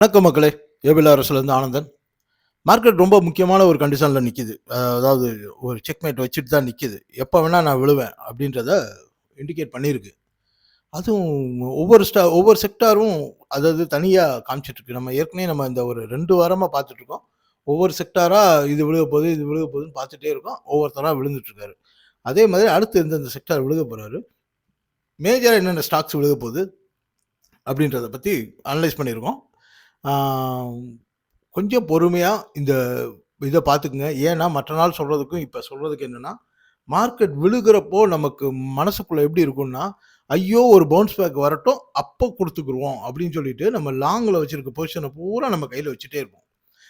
வணக்கம் மக்களே! APL அரசுலேருந்து Anandan. Market ரொம்ப முக்கியமான ஒரு கண்டிஷன்ல நிக்குது. அதாவது ஒரு செக்மேட் வச்சுட்டு தான் நிக்குது. எப்ப வேணா நான் விழுவேன் அப்படின்றத இண்டிகேட் பண்ணியிருக்கு. அதுவும் ஒவ்வொரு செக்டாரும் அதாவது தனியா காமிச்சிட்டுருக்கு. ஏற்கனவே இந்த ஒரு 2 வாரமா பார்த்துட்டுருக்கோம். ஒவ்வொரு செக்டாரா இது விழுகப் போகுது, இது விழுகப் போகுதுன்னு பார்த்துட்டே இருக்கோம். ஒவ்வொருத்தரா விழுந்துட்டு இருக்காரு. அதே மாதிரி அடுத்து எந்தெந்த செக்டார் விழுகப் போறாரு, மேஜரா என்னென்ன ஸ்டாக்ஸ் விழுகப் போகுது அப்படின்றத பத்தி அனலைஸ் பண்ணியிருக்கோம். ஆ கொஞ்சம் பொறுமையா இத பார்த்துக்குங்க. ஏன்னா, மற்ற நாள் சொல்றதுக்கும், இப்ப சொல்றதுக்கு என்னன்னா, மார்க்கெட் விழுகிறப்போ நமக்கு மனசுக்குள்ள எப்படி இருக்கும்னா, ஐயோ! ஒரு பவுன்ஸ் பேக் வரட்டும், அப்போ குடுத்துக்குருவோம் அப்படின்னு சொல்லிட்டு, நம்ம லாங்ல வச்சிருக்க பொசிஷன பூரா நம்ம கையில வச்சுட்டே இருப்போம்.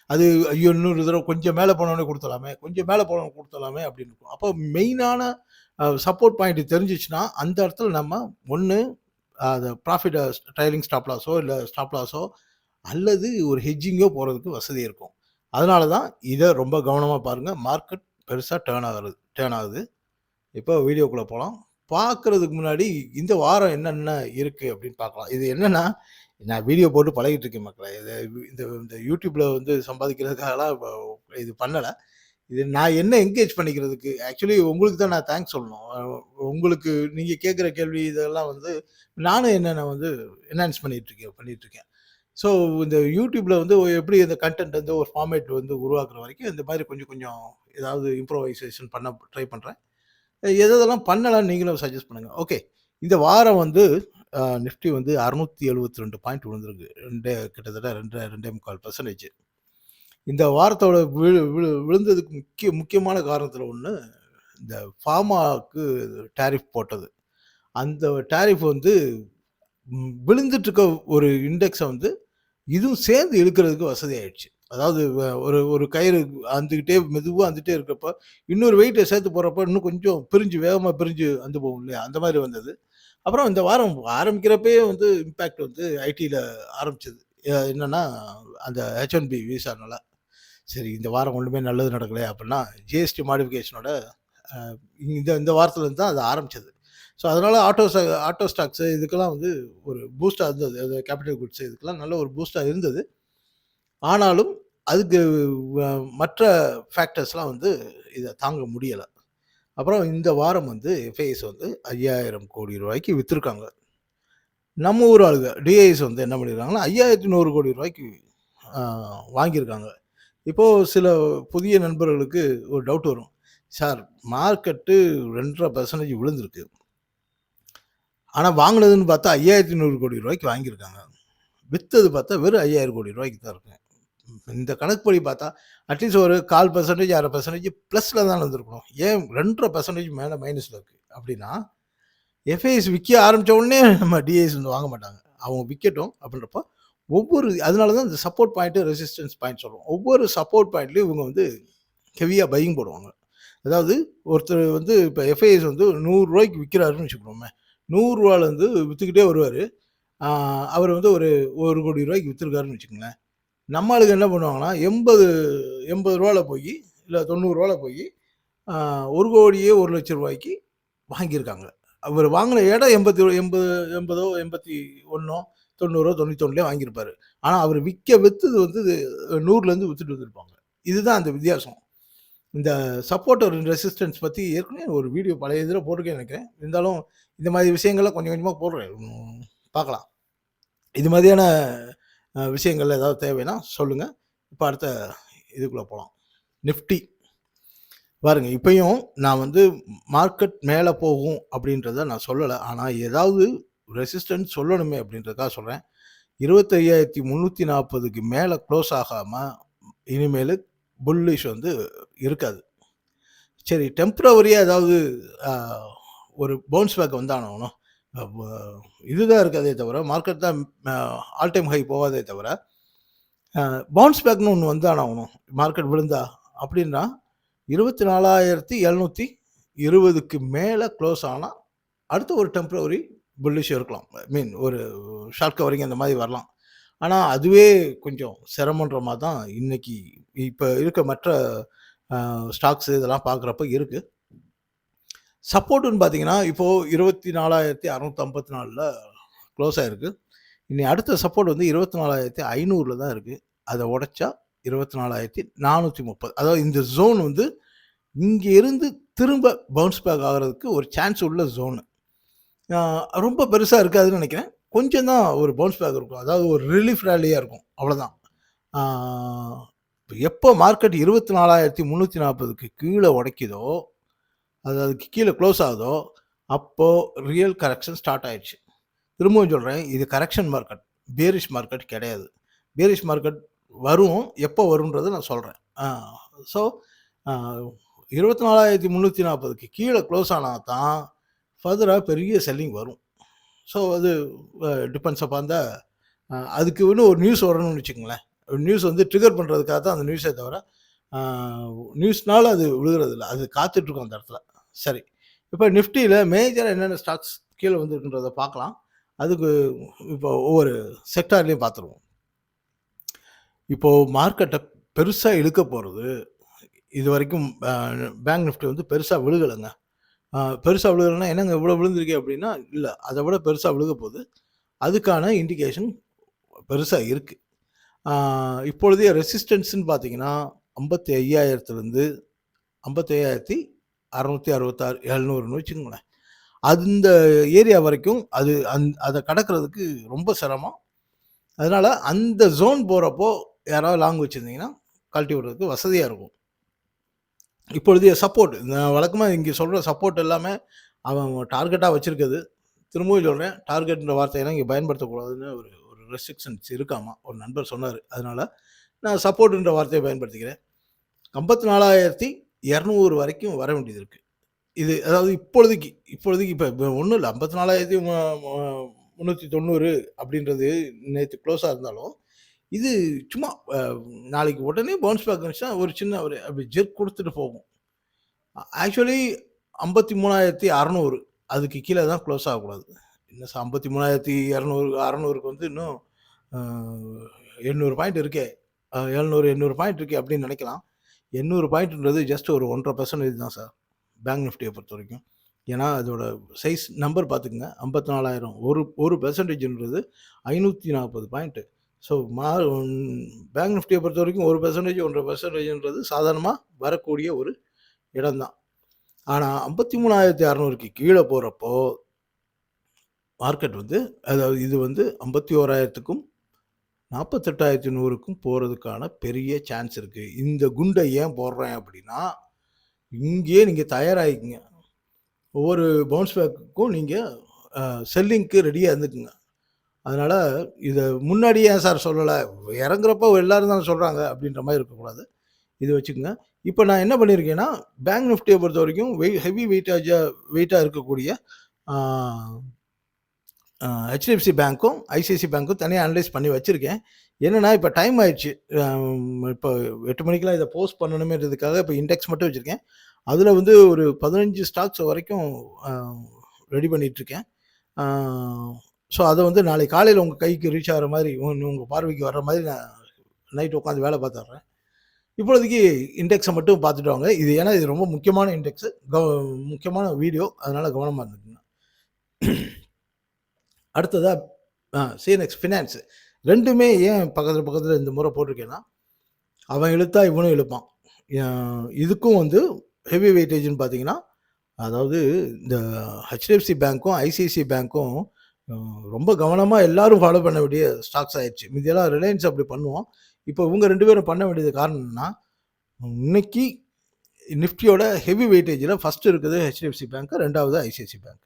அது ஐயோ! இன்னொரு தடவ கொஞ்சம் மேல போனோனே குடுத்துடலாமே, கொஞ்சம் மேல போனோனே குடுத்துடலாமே அப்படின்னு இருக்கும். அப்போ மெயினான சப்போர்ட் பாயிண்ட் தெரிஞ்சுச்சுன்னா, அந்த இடத்துல நம்ம ஒண்ணு அத ப்ராஃபிட் ட்ரைலிங் ஸ்டாப் லாஸோ, இல்ல ஸ்டாப் லாஸோ அல்லது ஒரு ஹெட்ஜிங்கோ போறதுக்கு வசதி இருக்கும். அதனால தான் இத ரொம்ப கவனமா பாருங்க. மார்க்கெட் பெருசா டர்ன் ஆகுது. இப்போ வீடியோக்குள்ள போலாம். பார்க்கறதுக்கு முன்னாடி இந்த வாரம் என்னென்ன இருக்கு அப்படின்னு பார்க்கலாம். இது என்னன்னா, நான் வீடியோ போட்டு பழகிட்டு இருக்கேன் மக்களே. இது இந்த இந்த YouTubeல சம்பாதிக்கிறதுக்காகலாம் இது பண்ணல. இது நான் என்ன என்கேஜ் பண்ணிக்கிறதுக்கு ஆக்சுவலி உங்களுக்கு தான் நான் தேங்க்ஸ் சொல்லணும். உங்களுக்கு நீங்க கேட்கிற கேள்வி இதெல்லாம் நானும் என்னென்ன என்ஹான்ஸ் பண்ணிட்டு இருக்கேன். ஸோ இந்த யூடியூப்ல எப்படி இந்த கன்டென்ட் ஒரு ஃபார்மேட் உருவாக்குற வரைக்கும் இந்த மாதிரி கொஞ்சம் கொஞ்சம் ஏதாவது இம்ப்ரோவைசேஷன் பண்ண ட்ரை பண்றேன். எதெல்லாம் பண்ணலாம்னு நீங்களும் சஜெஸ்ட் பண்ணுங்க. ஓகே. இந்த வாரம் நிஃப்டி 672 பாயிண்ட் விழுந்திருக்கு. கிட்டத்தட்ட 2.25%. இந்த வாரத்தோட விழுந்ததுக்கு முக்கியமான காரணத்துல ஒண்ணு, இந்த ஃபார்மாக்கு டாரிஃப் போட்டது. அந்த டாரிஃப் விழுந்துட்டு இருக்க ஒரு இண்டெக்ஸ இதுவும் சேர்ந்து இழுக்கிறதுக்கு வசதி ஆயிடுச்சு. அதாவது ஒரு ஒரு கயிறு மெதுவா அந்துட்டே இருக்கிறப்ப, இன்னொரு வெயிட்ட சேர்த்து போடுறப்ப இன்னும் கொஞ்சம் வேகமா பிரிஞ்சு போகும் இல்லையா? அந்த மாதிரி வந்தது. அப்புறம் இந்த வாரம் ஆரம்பிக்கிறப்பயே இம்பாக்ட் ஐடில ஆரம்பிச்சது. என்னன்னா, அந்த H1B விசானால. சரி இந்த வாரம் ஒண்ணுமே நல்லது நடக்கலையே அப்படின்னா, ஜிஎஸ்டி மாடிஃபிகேஷனோட அ இந்த இந்த வாரத்துல இருந்து தான் அது ஆரம்பிச்சது. ஸோ அதனால ஆட்டோ ஸ்டாக்ஸ் இதுக்கெல்லாம் ஒரு பூஸ்ட்டா இருந்தது. அது கேபிட்டல் குட்ஸ் இதுக்கெல்லாம் நல்ல ஒரு பூஸ்ட்டா இருந்தது. ஆனாலும் அதுக்கு வ மற்ற ஃபேக்டர்ஸ்லாம் இத தாங்க முடியல. அப்புறம் இந்த வாரம் எஃப்ஐஎஸ் 5,000 கோடி ரூபாய்க்கு வித்திருக்காங்க. நம்ம ஊர் ஆளுங்க டிஐஎஸ் என்ன பண்ணியிருக்காங்கன்னா, 5,100 கோடி ரூபாய்க்கு அ வாங்கியிருக்காங்க. இப்போ சில புதிய நண்பர்களுக்கு ஒரு டவுட் வரும். சார் மார்க்கெட்டு 2.5% விழுந்திருக்கு. ஆனா வாங்குனதுன்னு பார்த்தா 5,100 கோடி ரூபாய்க்கு வாங்கியிருக்காங்க. வித்தது பார்த்தா வெறும் 5,000 கோடி ரூபாய்க்கு தான் இருக்கு. இந்த கணக்குப்படி பார்த்தா அட்லீஸ்ட் ஒரு 1/4%, 1/2% பிளஸ்ல தான் வந்திருக்கணும். ஏன் 2.5% மேல மைனஸ்ல இருக்கு. அப்படின்னா எஃப்ஐஎஸ் விக்க ஆரம்பிச்ச உடனே நம்ம டிஐஎஸ் வாங்க மாட்டாங்க. அவங்க விக்கட்டும் அப்படின்றப்போ அதனால தான் இந்த சப்போர்ட் பாயிண்ட், ரெசிஸ்டன்ஸ் பாயிண்ட் சொல்றோம். ஒவ்வொரு சப்போர்ட் பாயிண்ட்லயும் இவங்க ஹெவியா பையிங் போடுவாங்க. அதாவது ஒருத்தர் இப்ப எஃப்ஐஎஸ் ரூ. 100 விக்கிறாருன்னு வச்சுக்கோமே. ரூ. 100 வித்துக்கிட்டே வருவாரு. அவர் ஒரு ரூ. 1,00,00,000 வித்திருக்காருன்னு வச்சுக்கோங்களேன். நம்ம ஆளுங்க என்ன பண்ணுவாங்கன்னா, 80 போயி, இல்ல 90 போயி, 1,00,00,000 1,00,000 வாங்கியிருக்காங்க. அவர் வாங்குன இடம் 80 81 90 91 வாங்கியிருப்பாரு. ஆனா அவர் வித்தது 100லேருந்து வித்துட்டு வந்திருப்பாங்க. இதுதான் அந்த வித்தியாசம். இந்த சப்போர்ட் ஒரு ரெசிஸ்டன்ஸ் பத்தி ஏற்கனவே ஒரு வீடியோ பழைய இதில போட்டிருக்கேன்னு நெனைக்கிறேன். இருந்தாலும் இந்த மாதிரி விஷயங்கள்லாம் கொஞ்சம் கொஞ்சமா போடுறேன். பார்க்கலாம். இது மாதிரியான விஷயங்கள் ஏதாவது தேவைன்னா சொல்லுங்க. இப்ப அடுத்த இதுக்குள்ள போலாம். நிஃப்டி பாருங்க, இப்பயும் நான் மார்க்கெட் மேல போகும் அப்படின்றத நான் சொல்லல. ஆனா ஏதாவது ரெசிஸ்டன்ஸ் சொல்லணுமே அப்படின்றதுக்காக சொல்றேன். 25,340க்கு மேல க்ளோஸ் ஆகாம இனிமேலு புல்லிஷ் இருக்காது. சரி டெம்பரவரியா ஏதாவது அ ஒரு பவுன்ஸ் பேக் வந்தாகணும். வ இதுதான் இருக்காதே தவிர, மார்க்கெட் தான் ஆல் டைம் ஹை போவாதே தவிர, பவுன்ஸ் பேக்ன்னு ஒண்ணு வந்தாகணும். மார்க்கெட் விழுந்தா அப்படின்னா 24,720க்கு மேல க்ளோஸ் ஆனா, அடுத்து ஒரு டெம்பரவரி புல்லிஷ் இருக்கலாம். ஒரு ஷார்ட் கவரிங் அந்த மாதிரி வரலாம். ஆனா, அதுவே கொஞ்சம் சிரமன்ற மாரி தான் இன்னைக்கு இப்ப இருக்க மற்ற ஸ்டாக்ஸ் இதெல்லாம் பார்க்குறப்ப இருக்கு. சப்போர்ட்ன்னு பார்த்தீங்கன்னா, இப்போ 24,654ல க்ளோஸ் ஆயிருக்கு. இனி அடுத்த சப்போர்ட் வந்து 24,500 தான் இருக்குது. அதை உடைச்சா 24,430. அதாவது இந்த ஜோன் வந்து இங்கே இருந்து திரும்ப பவுன்ஸ் பேக் ஆகிறதுக்கு ஒரு சான்ஸ் உள்ள ஜோனு. ரொம்ப பெருசாக இருக்காதுன்னு நினைக்கிறேன். கொஞ்சம் தான் ஒரு பவுன்ஸ் பேக் இருக்கும். அதாவது ஒரு ரிலீஃப் ரேலியாக இருக்கும், அவ்வளோதான். எப்போ மார்க்கெட் 24,340க்கு கீழே உடைக்குதோ, அது அதுக்கு கீழே க்ளோஸ் ஆகுதோ, அப்போது ரியல் கரெக்ஷன் ஸ்டார்ட் ஆயிடுச்சு. திரும்பவும் சொல்கிறேன், இது கரெக்ஷன் மார்க்கெட், பேரிஷ் மார்க்கெட் கிடையாது. பேரிஷ் மார்க்கெட் வரும், எப்போ வரும்ன்றதை நான் சொல்கிறேன். ஸோ 24,340க்கு கீழே க்ளோஸ் ஆனால் தான் ஃபர்தராக பெரிய செல்லிங் வரும். ஸோ அது டிபெண்ட்ஸ் அப்பான் த அதுக்கு இன்னும் ஒரு நியூஸ் வரணும்னு வச்சுக்கோங்களேன். நியூஸ் வந்து ட்ரிகர் பண்ணுறதுக்காக தான் அந்த நியூஸே தவிர நியூஸ்னால அது விழுகிறதில்ல. அது காத்துட்ருக்கோம் அந்த இடத்துல. சரி, இப்போ நிஃப்டியில் மேஜராக என்னென்ன ஸ்டாக்ஸ் கீழே வந்துருக்குன்றதை பார்க்கலாம். அதுக்கு இப்போ ஒவ்வொரு செக்டார்லேயும் பார்த்துருவோம். இப்போது மார்க்கெட்டை பெருசாக இழுக்க போகிறது, இது வரைக்கும் பேங்க் நிஃப்டி வந்து பெருசாக விழுகலைங்க. பெருசாக விழுகலைன்னா என்னங்க இவ்வளோ விழுந்திருக்கே அப்படின்னா, இல்லை, அதை விட பெருசாக விழுக போகுது. அதுக்கான இண்டிகேஷன் பெருசாக இருக்குது. இப்பொழுதைய ரெசிஸ்டன்ஸ்ன்னு பார்த்தீங்கன்னா 55,000லேருந்து 55,666 700ன்னு வச்சுக்கோங்களேன். அந்த ஏரியா வரைக்கும் அது அதை கடக்கிறதுக்கு ரொம்ப சிரமம். அதனால் அந்த ஜோன் போகிறப்போ யாராவது லாங் வச்சுருந்தீங்கன்னா கழட்டி விடுறதுக்கு வசதியாக இருக்கும். இப்பொழுதைய சப்போர்ட், நான் வழக்கமாக இங்கே சொல்கிற சப்போர்ட் எல்லாமே அவன் டார்கெட்டாக வச்சுருக்குது. திரும்பவும் சொல்கிறேன், டார்கெட்ன்ற வார்த்தையெல்லாம் இங்கே பயன்படுத்தக்கூடாதுன்னு ஒரு ஒரு ரெஸ்ட்ரிக்ஷன்ஸ் இருக்காமா, ஒரு நண்பர் சொன்னார். அதனால் நான் சப்போர்ட்டுன்ற வார்த்தையை பயன்படுத்திக்கிறேன். 54,200 வரைக்கும் வர வேண்டியது இருக்குது. இது அதாவது இப்பொழுதைக்கு இப்போ ஒன்றும் இல்லை, 54,390 அப்படின்றது நேற்று க்ளோஸாக இருந்தாலும், இது சும்மா நாளைக்கு உடனே பவுன்ஸ் பேக் இருந்துச்சுன்னா ஒரு சின்ன ஒரு அப்படி ஜெர்க் கொடுத்துட்டு போகும். ஆக்சுவலி 53,600 அதுக்கு கீழே தான் க்ளோஸ் ஆகக்கூடாது. என்ன சார் 53,200 வந்து இன்னும் 800 பாயிண்ட் இருக்கே, 700 பாயிண்ட் இருக்கே அப்படின்னு நினைக்கலாம். 800 பாயிண்ட்ன்றது ஜஸ்ட் ஒரு 1.5% தான் சார் பேங்க் நிஃப்டியை பொறுத்த வரைக்கும். ஏன்னா அதோட சைஸ் நம்பர் பார்த்துக்குங்க, 54,000 ஒரு பெர்சன்டேஜ்ன்றது 540 பாயிண்ட்டு. ஸோ பேங்க் நிஃப்டியை பொறுத்த வரைக்கும் 1% 1.5%ன்றது சாதாரணமாக வரக்கூடிய ஒரு இடம்தான். ஆனால் 53,600க்கு கீழே போகிறப்போ மார்க்கெட் வந்து, அதாவது இது வந்து 51,000க்கும் 48,100க்கும் போகிறதுக்கான பெரிய சான்ஸ் இருக்குது. இந்த குண்டை ஏன் போடுறேன் அப்படின்னா, இங்கேயே நீங்கள் தயாராகிக்குங்க. ஒவ்வொரு பவுன்ஸ் பேக்குக்கும் நீங்கள் செல்லிங்க்கு ரெடியாக இருந்துக்குங்க. அதனால் இதை முன்னாடியே ஏன் சார் சொல்லலை, இறங்குறப்போ எல்லோரும் தானே சொல்கிறாங்க அப்படின்ற மாதிரி இருக்கக்கூடாது. இது வச்சுக்கோங்க. இப்போ நான் என்ன பண்ணியிருக்கேன்னா, பேங்க் நிஃப்டியை பொறுத்த வரைக்கும் ஹெவி வெயிட்டாக இருக்கக்கூடிய ஹெச்டிஎஃப்சி பேங்க்கும் ஐசிஐசி பேங்க்கும் தனியாக அனலைஸ் பண்ணி வச்சுருக்கேன். என்னென்னா இப்போ டைம் ஆயிடுச்சு, இப்போ 8 மணிக்கெலாம் இதை போஸ்ட் பண்ணணுமேன்றதுக்காக இப்போ இண்டெக்ஸ் மட்டும் வச்சுருக்கேன். அதில் வந்து ஒரு 15 ஸ்டாக்ஸ் வரைக்கும் ரெடி பண்ணிகிட்ருக்கேன். ஸோ அதை வந்து நாளைக்கு காலையில் உங்கள் கைக்கு ரீச் ஆகிற மாதிரி, உங்கள் பார்வைக்கு வர்ற மாதிரி நான் நைட் உட்காந்து வேலை பார்த்துட்றேன். இப்பொழுதைக்கு இண்டெக்ஸை மட்டும் பார்த்துட்டு வாங்க. இது ஏன்னா இது ரொம்ப முக்கியமான இண்டெக்ஸு, முக்கியமான வீடியோ, அதனால் கவனமாக இருந்துக்குங்க. அடுத்ததாக சிஎன்எக்ஸ் ஃபினான்ஸு, ரெண்டுமே ஏன் பக்கத்தில் இந்த முறை போட்டிருக்கேன்னா, அவன் இழுத்தா இவனும் இழுப்பான். இதுக்கும் வந்து ஹெவி வெயிட்டேஜ்னு பார்த்தீங்கன்னா, அதாவது இந்த ஹெச்டிஎஃப்சி பேங்க்கும் ஐசிஐசி பேங்க்கும் ரொம்ப கவனமாக எல்லாரும் ஃபாலோ பண்ண வேண்டிய ஸ்டாக்ஸ் ஆயிடுச்சு. மீதியெல்லாம் ரிலையன்ஸ் அப்படி பண்ணுவோம். இப்போ இவங்க 2 பேரும் பண்ண வேண்டியது காரணம் என்னன்னா, இன்னைக்கு நிஃப்டியோட ஹெவி வெயிட்டேஜில் ஃபஸ்ட்டு இருக்குது ஹெச்டிஎஃப்சி பேங்க்கு, 2வது ஐசிஐசி பேங்க்.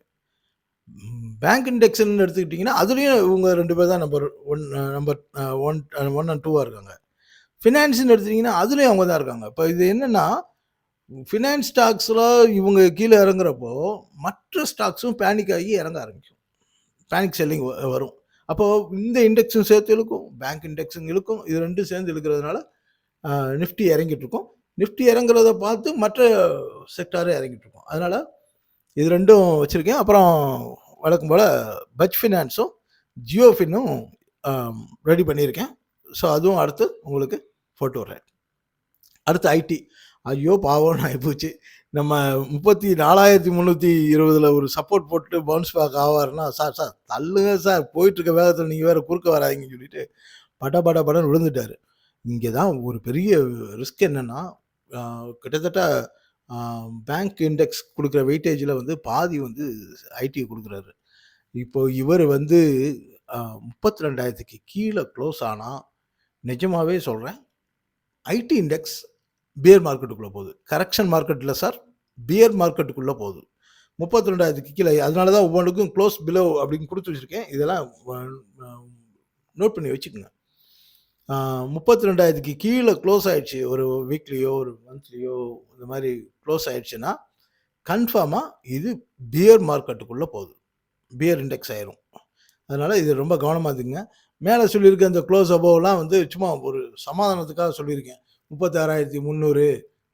பேங்க் இண்டெக்ஸ்ன்னு எடுத்துக்கிட்டிங்கன்னா அதுலேயும் இவங்க 2 பேர் தான் நம்பர் 1 and 2 இருக்காங்க. ஃபினான்ஸ்ன்னு எடுத்துட்டிங்கன்னா அதுலேயும் அவங்க தான் இருக்காங்க. இப்போ இது என்னென்னா, ஃபினான்ஸ் ஸ்டாக்ஸில் இவங்க கீழே இறங்குறப்போ மற்ற ஸ்டாக்ஸும் பேனிக் ஆகி இறங்க ஆரம்பிக்கும், பேனிக் செல்லிங் வரும். அப்போது இந்த இண்டெக்ஸும் சேர்த்து இழுக்கும், பேங்க் இண்டெக்ஸும் இழுக்கும். இது ரெண்டும் சேர்ந்து இழுக்கிறதுனால நிஃப்டி இறங்கிட்டு இருக்கும். நிஃப்டி இறங்குறத பார்த்து மற்ற செக்டாரே இறங்கிட்டு இருக்கும். அதனால் இது ரெண்டும் வச்சுருக்கேன். அப்புறம் வழக்கம் போல் பஜ் ஃபினான்ஸும் ஜியோ ஃபின்னும் ரெடி பண்ணியிருக்கேன். ஸோ அதுவும் அடுத்து உங்களுக்கு போட்டு விட்றேன். அடுத்து ஐடி, ஐயோ பாவம்னு ஆகிப்போச்சு. நம்ம 34,320ல ஒரு சப்போர்ட் போட்டு பவுன்ஸ் பேக் ஆவாருன்னா, "சார் சார் தள்ளுங்க சார், போயிட்டு இருக்க வேகத்துல நீங்க வேற குறுக்க வராதீங்கன்னு" சொல்லிட்டு பட பட படன்னு விழுந்துட்டாரு. இங்க தான் ஒரு பெரிய ரிஸ்க் என்னன்னா, அ கிட்டத்தட்ட அ பேங்க் இண்டெக்ஸ் குடுக்குற வெயிட்டேஜ்ல வந்து பாதி வந்து ஐடி குடுக்குறாரு. இப்போ இவரு வந்து 32,000க்கு கீழ க்ளோஸ் ஆனா, நிஜமாவே சொல்றேன், ஐடி இண்டெக்ஸ் பியர் மார்க்கெட்டுக்குள்ள போகுது. கரெக்ஷன் மார்க்கெட் இல்ல சார், பியர் மார்க்கெட்டுக்குள்ள போகுது. 32,000க்கு கீழ. அதனால தான் ஒவ்வொன்னுக்கும் க்ளோஸ் பிலோ அப்படின்னு குடுத்து வச்சிருக்கேன். இதெல்லாம் அ நோட் பண்ணி வச்சுக்கங்க. 32,000க்கு கீழ க்ளோஸ் ஆயிடுச்சு. ஒரு வீக்லியோ, ஒரு மந்த்லியோ இந்த மாரி க்ளோஸ் ஆயிடுச்சுன்னா, கன்ஃபார்மா இது பியர் மார்க்கெட்டுக்குள்ள போகுது. பியர் இண்டெக்ஸ் ஆயிரும். அதனால இது ரொம்ப கவனமா இருந்துங்க. மேல சொல்லியிருக்க இந்த க்ளோஸ் அபோவ்லாம் வந்து சும்மா ஒரு சமாதானத்துக்காக சொல்லியிருக்கேன். 36,300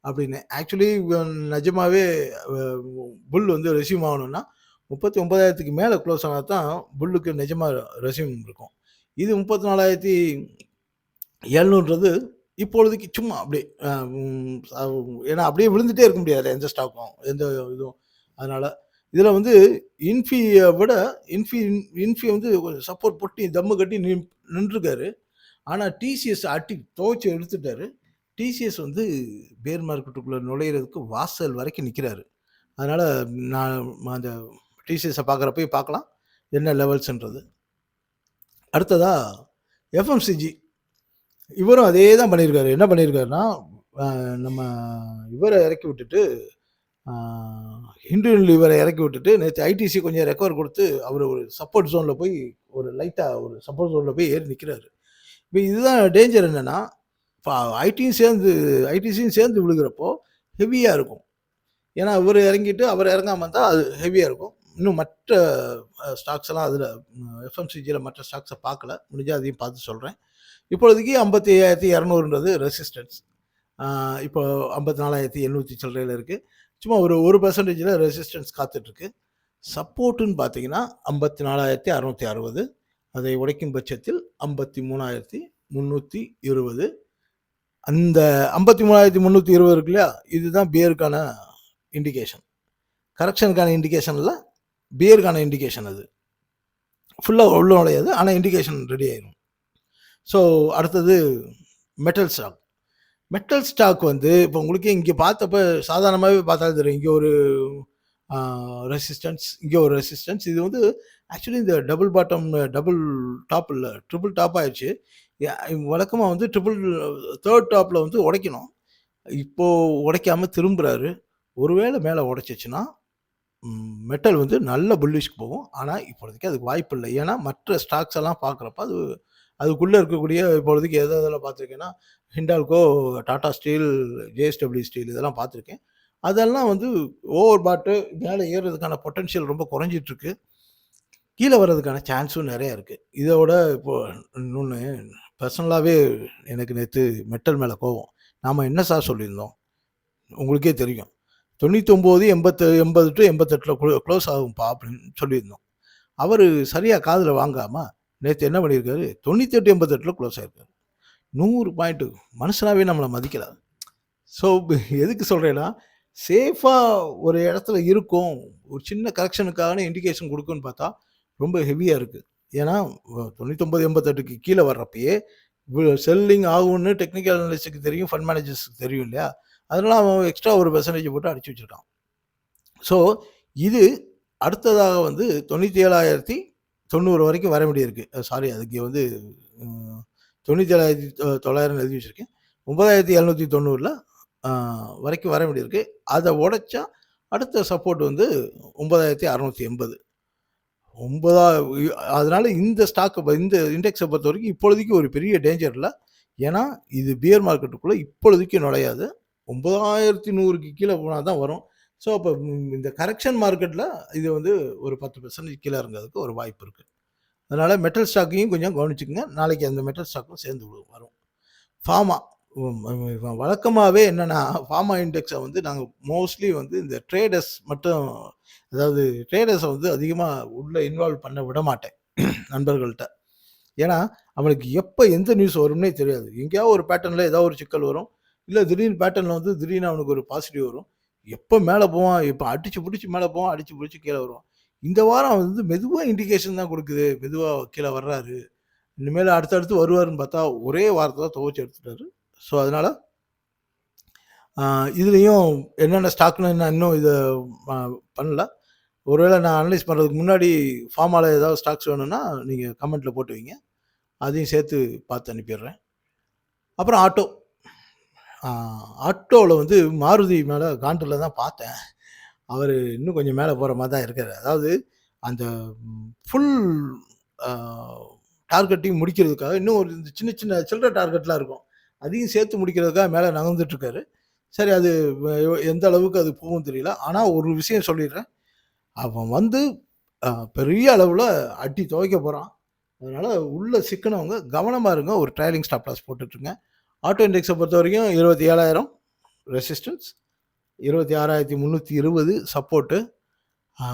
அப்படின்னு. ஆக்சுவலி நிஜமாவே அ புல் வந்து ரெஸ்யூம் ஆகணும்னா, 39,000க்கு மேல க்ளோஸ் ஆனா தான் புல்லுக்கு நிஜமா ரெஸ்யூம் இருக்கும். இது 34,700ன்றது இப்பொழுதைக்கு சும்மா அப்படியே ஏன்னா அப்படியே விழுந்துட்டே இருக்க முடியாதுல்ல எந்த ஸ்டாக்கும், எந்த இதுவும். அதனால இதில வந்து இன்ஃபிய விட இன்ஃபி வந்து கொஞ்சம் சப்போர்ட் போட்டு தம்மு கட்டி நின்றுருக்காரு. ஆனா டிசிஎஸ் அடி துவச்சு எடுத்துட்டாரு. டிசிஎஸ் வந்து பேர் மார்க்கெட்டுக்குள்ள நுழையிறதுக்கு வாசல் வரைக்கும் நிக்கிறாரு. அதனால நான் அந்த டிசிஎஸ பார்க்குறப்பயே பார்க்கலாம். என்ன லெவல்ஸ்ன்றது. அடுத்ததா எஃப்எம்சிஜி. இவரும் அதே தான் பண்ணியிருக்காரு. என்ன பண்ணியிருக்காருன்னா, நம்ம இவர இறக்கி விட்டுட்டு, ஆ ஹிண்டு இவர இறக்கி விட்டுட்டு, நேத்து ஐடிசி கொஞ்சம் ரெக்கவர் குடுத்து, அவரு ஒரு சப்போர்ட் ஜோன்ல போய் ஒரு லைட்டா ஒரு சப்போர்ட் ஜோன்ல போய் ஏறி நிக்கிறாரு. இப்ப இதுதான் டேஞ்சர் என்னன்னா, இப்ப ஐடிசியும் சேர்ந்து விழுகிறப்போ ஹெவியா இருக்கும். ஏன்னா, இவரு இறங்கிட்டு, அவர் இறங்காம இருந்தா அது ஹெவியா இருக்கும். இன்னும் மற்ற ஸ்டாக்ஸ் எல்லாம் அதுல எஃப்எம்சிஜில மற்ற ஸ்டாக்ஸ பார்க்கல. முடிஞ்சா அதையும் பார்த்து சொல்றேன். இப்பொழுதைக்கு 55,200ன்றது ரெசிஸ்டன்ஸ். இப்போ 54,800 சில்லறையில இருக்கு. சும்மா ஒரு 1%ல ரெசிஸ்டன்ஸ் காத்துட்ருக்கு. சப்போர்ட்ன்னு பார்த்தீங்கன்னா, 54,660. அதை உடைக்கும் பட்சத்தில் 53,320. அந்த 53,320 இருக்கு இல்லையா? இதுதான் பியருக்கான இண்டிகேஷன். கரெக்ஷனுக்கான இண்டிகேஷன் இல்ல. பியருக்கான இண்டிகேஷன் அது. ஃபுல்லா உள்ள நுழையாது. ஆனா இண்டிகேஷன் ரெடி ஆயிரும். ஸோ அடுத்தது மெட்டல் ஸ்டாக். மெட்டல் ஸ்டாக் வந்து இப்போ உங்களுக்கே இங்கே பார்த்தப்ப சாதாரணமாகவே பார்த்தாலே தெரியும். இங்கே ஒரு ரெசிஸ்டன்ஸ், இங்கே ஒரு ரெசிஸ்டன்ஸ். இது வந்து ஆக்சுவலி இந்த டபுள் பாட்டம், டபுள் டாப் இல்லை, ட்ரிபிள் டாப் ஆயிடுச்சு. வழக்கமாக வந்து தேர்ட் டாப்பில் வந்து உடைக்கணும். இப்போ உடைக்காம திரும்புறாரு. ஒருவேளை மேலே உடைச்சிச்சுன்னா மெட்டல் வந்து நல்ல புல்லிஷ்க்கு போகும். ஆனால் இப்போதைக்கு அதுக்கு வாய்ப்பு இல்லை. ஏன்னா மற்ற ஸ்டாக்ஸ் எல்லாம் பார்க்குறப்ப அதுக்குள்ளே இருக்கக்கூடிய இப்பொழுதைக்கு எதில் பார்த்துருக்கேன்னா, Hindalco, Tata steel, JSW steel இதெல்லாம் பார்த்துருக்கேன். அதெல்லாம் வந்து ஓவர் பாட்டு மேலே ஏறுறதுக்கான பொட்டன்ஷியல் ரொம்ப குறைஞ்சிட்ருக்கு. கீழே வர்றதுக்கான சான்ஸும் நிறையா இருக்குது. இதோட இப்போ இன்னொன்று பர்சனலாகவே எனக்கு நேற்று மெட்டல் மேலே கோவம். நாம் என்ன சார் சொல்லியிருந்தோம்? உங்களுக்கே தெரியும். 99, 80 டூ 88ல க்ளோஸ் ஆகும்பா அப்படின்னு சொல்லியிருந்தோம். அவரு சரியா காதுல வாங்காம, நேத்து என்ன பண்ணியிருக்காரு, 98, 88ல க்ளோஸ் ஆயிருக்காரு. 100 பாயிண்ட். மனுஷனாவே நம்மள மதிக்கல. ஸோ எதுக்கு சொல்றேன்னா, சேஃபா ஒரு இடத்துல இருக்கும். ஒரு சின்ன கரெக்ஷனுக்கான இண்டிகேஷன் குடுக்கும்ன்னு பார்த்தா, ரொம்ப ஹெவியா இருக்கு. ஏன்னா 99, 88க்கு கீழ வர்றப்பயே செல்லிங் ஆகும்னு டெக்னிக்கல் அனலிஸ்ட்க்கு தெரியும், ஃபண்ட் மேனேஜர்ஸ்க்கு தெரியும் இல்லையா? அதனால அவன் எக்ஸ்ட்ரா ஒரு பெர்சன்டேஜ் போட்டு அடிச்சு வச்சிருக்கான். ஸோ இது அடுத்ததாக வந்து 97,900 வரைக்கும் வர வேண்டியிருக்கு. சாரி, அதுக்கு வந்து 97,900 எழுதி வச்சிருக்கேன். 9,790ல வரைக்கும் வர வேண்டியிருக்கு. அதை உடைச்சா அடுத்த சப்போர்ட் வந்து 9,680. அதனால இந்த இந்த இண்டெக்ஸை பொறுத்த வரைக்கும் இப்பொழுதைக்கு ஒரு பெரிய டேஞ்சர் இல்லை. ஏன்னா இது பியர் மார்க்கெட்டுக்குள்ளே இப்பொழுதைக்கு நுழையாது. 9,100க்கு கீழே போனால் தான் வரும். ஸோ அப்போ இந்த கரெக்ஷன் மார்க்கெட்டில் இது வந்து ஒரு 10% கீழே இறங்கிறதுக்கு ஒரு வாய்ப்பு இருக்குது. அதனால் மெட்டல் ஸ்டாக்கையும் கொஞ்சம் கவனிச்சுக்கோங்க. நாளைக்கு அந்த மெட்டல் ஸ்டாக்கும் சேர்ந்து வரும். ஃபார்மா வழக்கமாகவே என்னென்னா, ஃபார்மா இண்டெக்ஸை வந்து நாங்கள் மோஸ்ட்லி வந்து இந்த ட்ரேடர்ஸ் மட்டும், அதாவது ட்ரேடர்ஸை வந்து அதிகமாக உள்ளே இன்வால்வ் பண்ண விட மாட்டேன் நண்பர்கள்ட்ட. ஏன்னா அவனுக்கு எப்போ எந்த நியூஸ் வரும்னே தெரியாது. எங்கேயாவது ஒரு பேட்டர்னில் ஏதாவது ஒரு சிக்கல் வரும். இல்லை திடீர்னு பேட்டர்னில் வந்து திடீர்னு அவனுக்கு ஒரு பாசிட்டிவ் வரும். எப்போ மேலே போவான், இப்போ அடிச்சு பிடிச்சி மேலே போவான், அடிச்சு பிடிச்சி கீழே வருவான். இந்த வாரம் வந்து மெதுவா இண்டிகேஷன் தான் குடுக்குது. மெதுவா கீழ வர்றாரு. இனிமேல் அடுத்தடுத்து வருவாருன்னு பார்த்தா, ஒரே வாரத்துல துவச்சு எடுத்துட்டாரு. ஸோ, அதனால அ இதுலயும் என்னென்ன ஸ்டாக்ன்னு நான் இன்னும் இத அ பண்ணல. ஒருவேள நான் அனலைஸ் பண்றதுக்கு முன்னாடி ஃபார்மால ஏதாவது ஸ்டாக்ஸ் வேணும்னா, நீங்க கமெண்ட்ல போட்டு வைங்க. அதையும் சேர்த்து பார்த்து அனுப்பிடுறேன். அப்புறம் ஆட்டோ. ஆ ஆட்டோல வந்து மாருதி மேல காண்டுல தான் பார்த்தேன். அவரு இன்னும் கொஞ்சம் மேல போற மாரி தான் இருக்காரு. அதாவது அந்த ஃபுல் அ டார்கெட்டையும் முடிக்கிறதுக்காக இன்னும் ஒரு இந்த சின்ன சின்ன சில்லற டார்கெட்லாம் இருக்கும். அதையும் சேர்த்து முடிக்கிறதுக்காக மேல நகர்ந்துட்டு இருக்காரு. சரி அது எந்த அளவுக்கு அது போகும்னு தெரியல. ஆனா ஒரு விஷயம் சொல்லிடுறேன். அவன் வந்து அ பெரிய அளவுல அடி துவைக்க போறான். அதனால உள்ள சிக்குனவங்க கவனமா இருங்க. ஒரு ட்ரைலிங் ஸ்டாப் லாஸ் போட்டுட்டுருங்க. ஆட்டோ இண்டெக்ஸ பொறுத்தவரைக்கும் 27,000 ரெசிஸ்டன்ஸ், 26,320 சப்போர்ட்டு. ஆ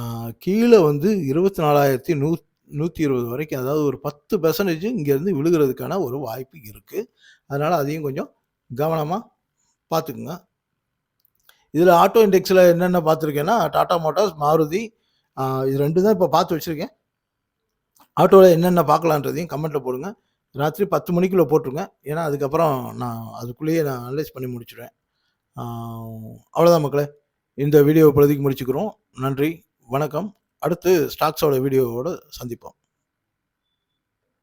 கீழ வந்து 24,120 வரைக்கும், அதாவது ஒரு 10% இங்கேருந்து விழுகுறதுக்கான ஒரு வாய்ப்பு இருக்கு. அதனால அதையும் கொஞ்சம் கவனமா பார்த்துக்குங்க. இதுல ஆட்டோ இண்டெக்ஸ்ல என்னென்ன பார்த்துருக்கேன்னா, டாடா மோட்டார்ஸ், மாருதி இது 2 தான் இப்ப பார்த்து வச்சிருக்கேன். ஆட்டோல என்னென்ன பார்க்கலான்றதையும் கமெண்ட்ல போடுங்க. ராத்திரி 10 மணிக்குள்ள போட்டுருங்க. ஏன்னா, அதுக்கப்புறம் நான் அதுக்குள்ளேயே நான் அனலைஸ் பண்ணி முடிச்சுருவேன். ஆ அவ்வளோதான் மக்களே. இந்த வீடியோ இப்போதைக்கு முடிச்சுக்கிறோம். நன்றி, வணக்கம். அடுத்து ஸ்டாக்ஸோட வீடியோவோட சந்திப்போம்.